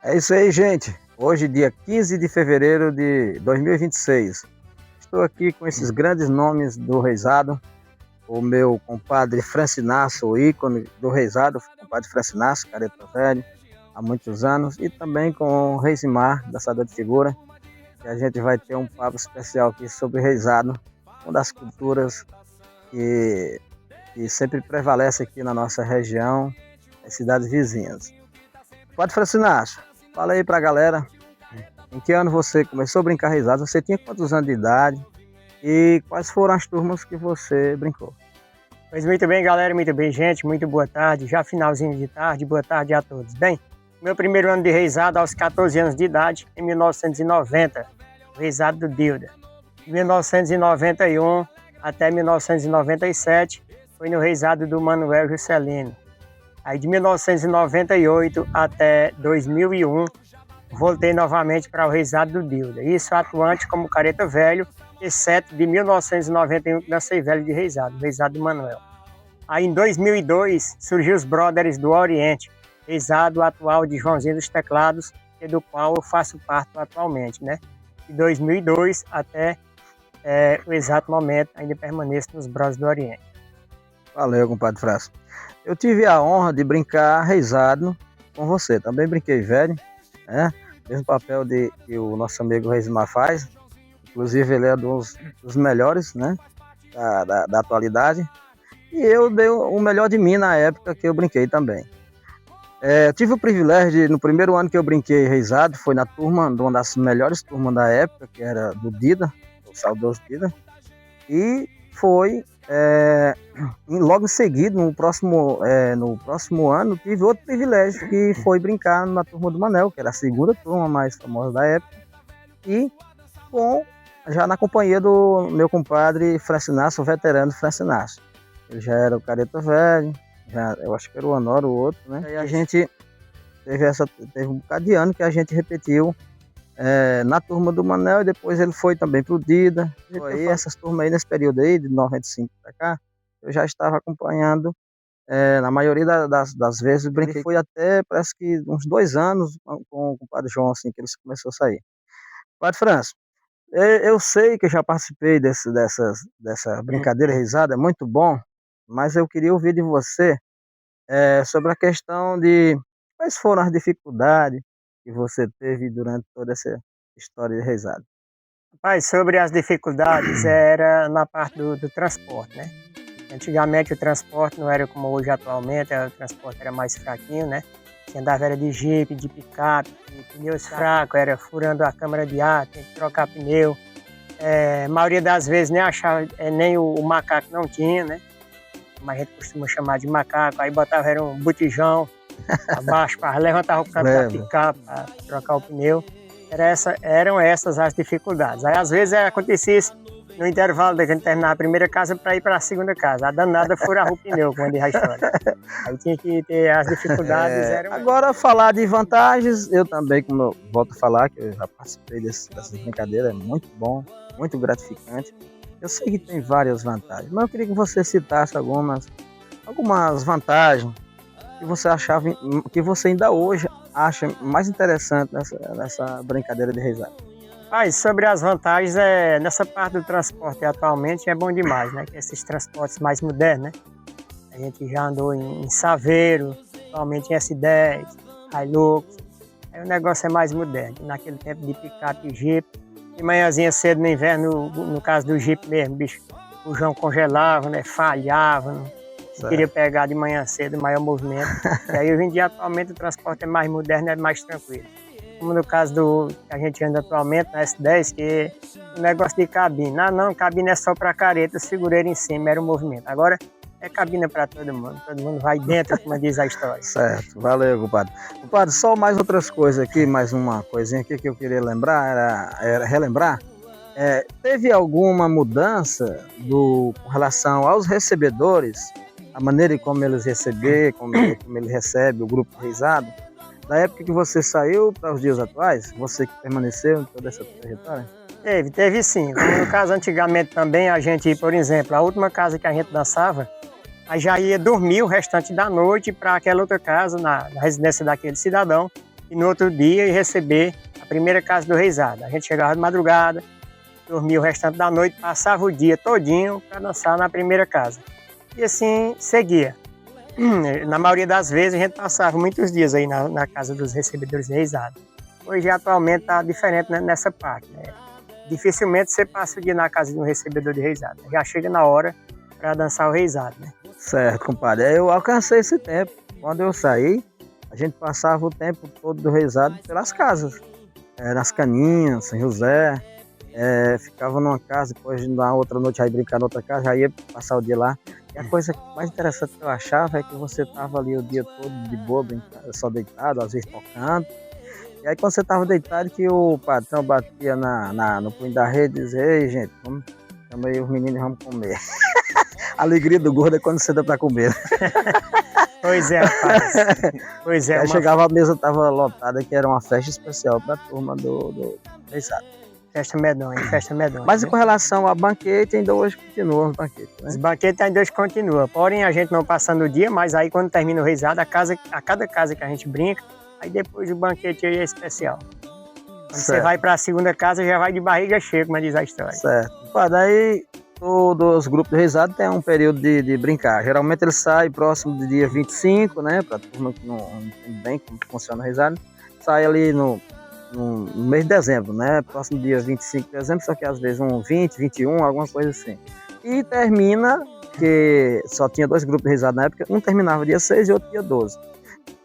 É isso aí, gente. Hoje, dia 15 de fevereiro de 2026. Estou aqui com esses grandes nomes do Reisado. O meu compadre Francinaço, o ícone do Reisado, compadre Francinaço, careta velho, há muitos anos. E também com o Reisimar, dançador de figura. E a gente vai ter um papo especial aqui sobre Reisado, uma das culturas que sempre prevalece aqui na nossa região, as cidades vizinhas. Compadre Francinaço, fala aí pra galera, em que ano você começou a brincar Reisado? Você tinha quantos anos de idade? E quais foram as turmas que você brincou? Pois muito bem, galera, muito bem, gente, muito boa tarde, já finalzinho de tarde, boa tarde a todos. Bem, meu primeiro ano de reisado aos 14 anos de idade, em 1990, o reisado do Dilda. De 1991 até 1997, foi no reisado do Manuel Juscelino. Aí de 1998 até 2001, voltei novamente para o reisado do Dilda. Isso atuante como careta velho, exceto de 1991, que dancei velho de reisado, o reisado do Manuel. Aí em 2002 surgiu os Brothers do Oriente, reisado atual de Joãozinho dos Teclados, que é do qual eu faço parte atualmente, né? De 2002 até o exato momento, ainda permaneço nos Brothers do Oriente. Valeu, compadre Frasco. Eu tive a honra de brincar reisado com você. Também brinquei velho, né? Mesmo papel que o nosso amigo Reisimar faz. Inclusive ele é dos melhores, né? Da atualidade. E eu dei o melhor de mim na época que eu brinquei também. Tive o privilégio no primeiro ano que eu brinquei reisado, foi na turma, uma das melhores turmas da época, que era do Dida, o saudoso Dida. E foi logo em seguida, no próximo ano, tive outro privilégio, que foi brincar na turma do Manel, que era a segunda turma mais famosa da época, e já na companhia do meu compadre Francinaço, o veterano Francinaço. Ele já era o careta velho, eu acho que era o Honor, o outro, né? E a gente teve um bocado de ano que a gente repetiu na turma do Manel, e depois ele foi também pro Dida. E aí, essas turmas aí, nesse período aí, de 95 para cá, eu já estava acompanhando, na maioria das vezes, eu brinquei. Foi até, parece que uns 2 anos, com o padre João, assim, que ele começou a sair. Padre Franço, eu sei que eu já participei dessa brincadeira risada, é muito bom, mas eu queria ouvir de você sobre a questão de quais foram as dificuldades que você teve durante toda essa história de reisado. Rapaz, sobre as dificuldades, era na parte do transporte, né? Antigamente o transporte não era como hoje atualmente, o transporte era mais fraquinho, né? Você andava era de jipe, de picape, de pneus fracos, era furando a câmara de ar, tinha que trocar pneu. A maioria das vezes nem achava, nem o macaco não tinha, né? Como a gente costuma chamar de macaco, aí botava era um botijão abaixo, levantava o canto da picape para trocar o pneu. Eram essas as dificuldades. Aí às vezes acontecia isso no intervalo da gente terminar a primeira casa para ir para a segunda casa. A danada furava o pneu, como diz a história. Aí tinha que ter as dificuldades. Agora, falar de vantagens, eu também, como eu volto a falar, que eu já participei dessas brincadeiras, é muito bom, muito gratificante. Eu sei que tem várias vantagens, mas eu queria que você citasse algumas vantagens que você achava, que você ainda hoje acha mais interessante nessa brincadeira de reisado. Sobre as vantagens, nessa parte do transporte atualmente é bom demais, né? Que esses transportes mais modernos, né? A gente já andou em Saveiro, atualmente em S10, Hilux. Aí o negócio é mais moderno. Naquele tempo de picape e jipe, de manhãzinha cedo no inverno, no caso do jipe mesmo, bicho, o João congelava, né? Falhava, não queria pegar de manhã cedo, maior movimento. E aí hoje em dia atualmente o transporte é mais moderno, é mais tranquilo. Como no caso que a gente anda atualmente na S10, que o negócio de cabine. Não, cabine é só para careta, figureira em cima, era o movimento. Agora é cabine para todo mundo vai dentro, como diz a história. Certo, valeu, compadre. Compadre, só mais outras coisas aqui, mais uma coisinha aqui que eu queria lembrar, era relembrar. Teve alguma mudança com relação aos recebedores, a maneira como eles receberam, como ele recebe o grupo reisado? Da época que você saiu para os dias atuais, você que permaneceu em toda essa trajetória? Teve sim. Como no caso antigamente também, a gente, por exemplo, a última casa que a gente dançava, aí já ia dormir o restante da noite para aquela outra casa, na residência daquele cidadão, e no outro dia ir receber a primeira casa do reisado. A gente chegava de madrugada, dormia o restante da noite, passava o dia todinho para dançar na primeira casa. E assim seguia. Na maioria das vezes a gente passava muitos dias aí na casa dos recebedores de reisado. Hoje atualmente está diferente, né, nessa parte, né? Dificilmente você passa o dia na casa de um recebedor de reisado. Já chega na hora para dançar o reisado, né? Certo, compadre. Eu alcancei esse tempo. Quando eu saí, a gente passava o tempo todo do reisado pelas casas. Nas Caninhas, São José. Ficava numa casa, depois na outra noite já ia brincar na outra casa, já ia passar o dia lá. E a coisa mais interessante que eu achava é que você estava ali o dia todo de boa, brincando, só deitado, às vezes tocando. E aí quando você estava deitado, que o patrão batia no punho da rede e dizia: ei, gente, vamos, chama aí os meninos e vamos comer. A alegria do gordo é quando você dá para comer. Pois é, rapaz. Pois é. Aí chegava, a mesa estava lotada, que era uma festa especial para a turma do reisado. Festa medonha, festa medonha. Mas com relação a banquete, ainda hoje continua os banquetes, né? Os banquetes ainda hoje continuam. Porém, a gente não passando o dia, mas aí quando termina o reisado, a cada casa que a gente brinca, aí depois o banquete aí é especial. Quando você vai para a segunda casa, já vai de barriga cheia, como diz a história. Certo. Pá, daí todos os grupos de reisado tem um período de brincar. Geralmente ele sai próximo do dia 25, né? Para a turma que não entende bem como funciona o reisado. Sai ali no mês de dezembro, né? Próximo dia 25 de dezembro, só que às vezes um 20, 21, alguma coisa assim. E termina, que só tinha 2 grupos de reisado na época, um terminava dia 6 e outro dia 12.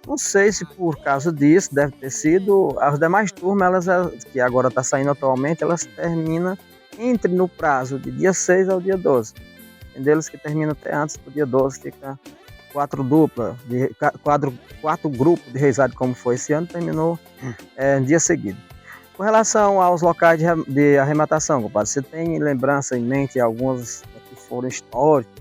Não sei se por causa disso, deve ter sido, as demais turmas, que agora está saindo atualmente, elas terminam entre no prazo de dia 6 ao dia 12. Tem deles que terminam até antes do dia 12, fica 4 duplas, 4 grupos de reisado, como foi esse ano, terminou no dia seguinte. Com relação aos locais de arrematação, compadre, você tem lembrança em mente alguns que foram históricos,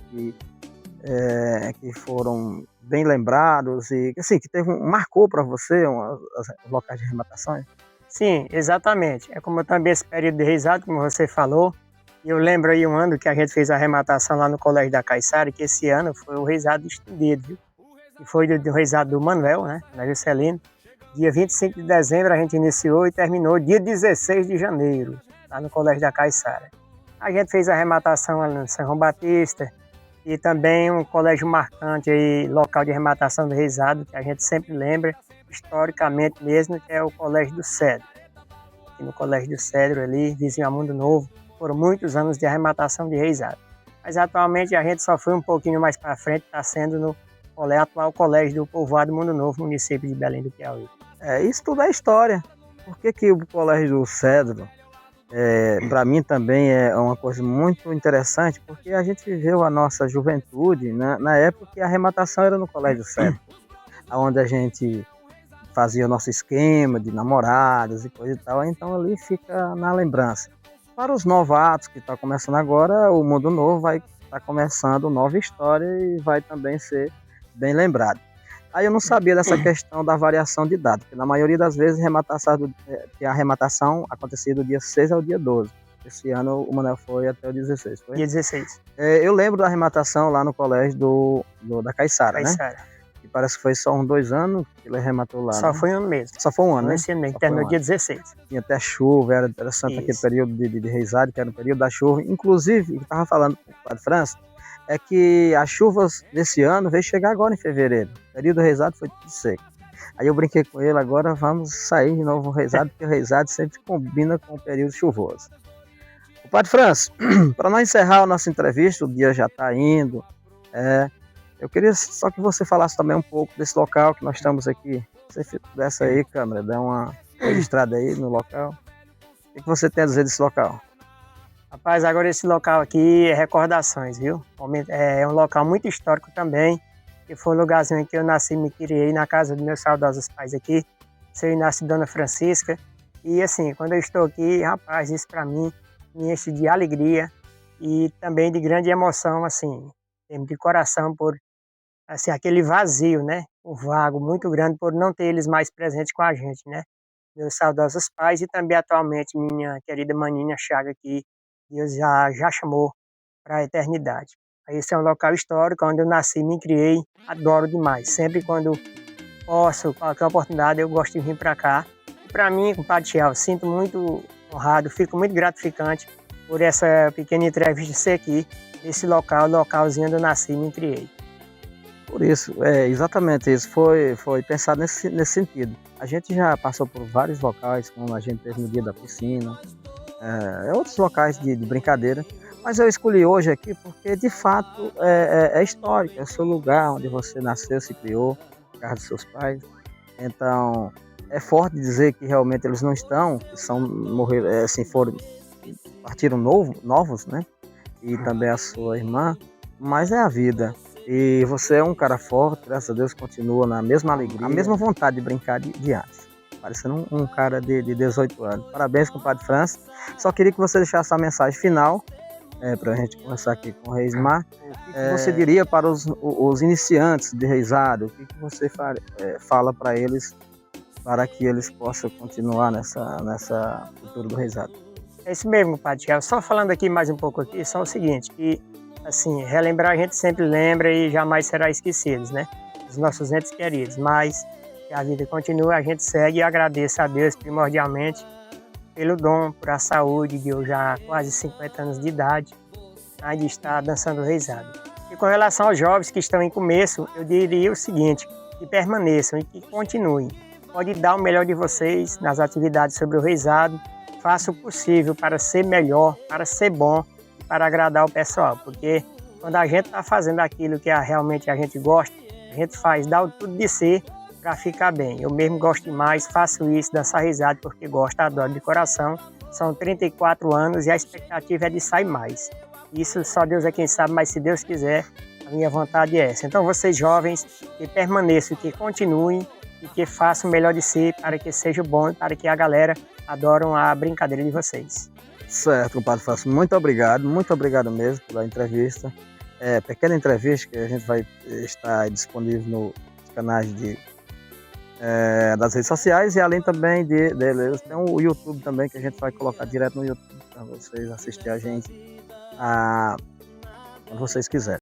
que foram bem lembrados e assim, que marcou para você os locais de arrematações? Sim, exatamente. É como também esse período de reisado, como você falou. Eu lembro aí um ano que a gente fez a arrematação lá no Colégio da Caiçara, que esse ano foi o reisado estendido, viu? Que foi do reisado do Manuel, né? Na Juscelino. Dia 25 de dezembro a gente iniciou e terminou dia 16 de janeiro, lá no Colégio da Caiçara. A gente fez a arrematação lá no São João Batista e também um colégio marcante aí, local de arrematação do reisado, que a gente sempre lembra, historicamente mesmo, que é o Colégio do Cedro. Aqui no Colégio do Cedro ali, vizinho a Mundo Novo, foram muitos anos de arrematação de reisado. Mas atualmente a gente só foi um pouquinho mais para frente, está sendo no atual Colégio do Povoado Mundo Novo, município de Belém do Piauí. Isso tudo é história. Por que o Colégio do Cedro, para mim também é uma coisa muito interessante, porque a gente viveu a nossa juventude na época que a arrematação era no Colégio do Cedro, onde a gente fazia o nosso esquema de namorados e coisa e tal, então ali fica na lembrança. Para os novatos que estão começando agora, o Mundo Novo vai estar começando nova história e vai também ser bem lembrado. Aí eu não sabia dessa questão da variação de data, porque na maioria das vezes a arrematação acontecia do dia 6 ao dia 12. Esse ano o Manuel foi até o 16, foi? Dia 16. Eu lembro da arrematação lá no colégio da Caiçara, né? Que parece que foi só uns 2 anos que ele arrematou lá. Só foi um ano mesmo. Só foi um ano, né? Esse ano mesmo, terminou dia 16. Tinha até chuva, era interessante aquele período de reisado, que era o período da chuva. Inclusive, o que eu estava falando com o Padre França, é que as chuvas desse ano veio chegar agora em fevereiro. O período do reisado foi tudo seco. Aí eu brinquei com ele, agora vamos sair de novo o reisado, porque o reisado sempre combina com o período chuvoso. O Padre França, para nós encerrar a nossa entrevista, o dia já está indo, eu queria só que você falasse também um pouco desse local que nós estamos aqui. Se você pudesse aí, câmera, dá uma registrada aí no local. O que você tem a dizer desse local? Rapaz, agora esse local aqui é recordações, viu? É um local muito histórico também, que foi o lugarzinho em que eu nasci e me criei, na casa dos meus saudosos pais aqui, seu Inácio e Dona Francisca. E assim, quando eu estou aqui, rapaz, isso para mim me enche de alegria e também de grande emoção, assim, de coração por, assim, aquele vazio, né? O vago muito grande por não ter eles mais presentes com a gente, né? Meus saudosos pais e também atualmente minha querida maninha Chaga, que Deus já chamou para a eternidade. Esse é um local histórico onde eu nasci, me criei, adoro demais. Sempre quando posso, qualquer oportunidade, eu gosto de vir para cá. E para mim, compadre Thiago, sinto muito honrado, fico muito gratificante por essa pequena entrevista ser aqui, nesse localzinho onde eu nasci e me criei. Por isso, exatamente isso, foi pensado nesse sentido. A gente já passou por vários locais, como a gente teve no dia da piscina, outros locais de brincadeira, mas eu escolhi hoje aqui porque, de fato, é histórico, é o seu lugar onde você nasceu, se criou, a casa dos seus pais. Então, é forte dizer que realmente eles não estão, que partiram novos, né? E também a sua irmã, mas é a vida. E você é um cara forte, graças a Deus, continua na mesma alegria, a mesma vontade de brincar de antes. Parecendo um cara de 18 anos. Parabéns, compadre França. Só queria que você deixasse a mensagem final para a gente conversar aqui com o Reismar. O que você diria para os iniciantes de reisado? O que você fala para eles, para que eles possam continuar nessa cultura do reisado? É isso mesmo, compadre Thiago. Só falando aqui mais um pouco aqui, só o seguinte, que assim, relembrar a gente sempre lembra e jamais será esquecidos, né? Os nossos entes queridos, mas que a vida continua, a gente segue e agradece a Deus primordialmente pelo dom, por a saúde de eu já quase 50 anos de idade, ainda estar dançando reisado. E com relação aos jovens que estão em começo, eu diria o seguinte, que permaneçam e que continuem. Pode dar o melhor de vocês nas atividades sobre o reisado, faça o possível para ser melhor, para ser bom, para agradar o pessoal, porque quando a gente está fazendo aquilo que realmente a gente gosta, a gente dá o tudo de si para ficar bem. Eu mesmo gosto demais, faço isso, dançar risada porque gosto, adoro de coração. São 34 anos e a expectativa é de sair mais. Isso só Deus é quem sabe, mas se Deus quiser, a minha vontade é essa. Então vocês jovens, que permaneçam, que continuem e que façam o melhor de si para que seja bom e para que a galera adore a brincadeira de vocês. Certo, compadre Fácil, muito obrigado mesmo pela entrevista. Pequena entrevista que a gente vai estar disponível nos canais das redes sociais e além também deles, tem o YouTube também que a gente vai colocar direto no YouTube para vocês assistirem a gente quando vocês quiserem.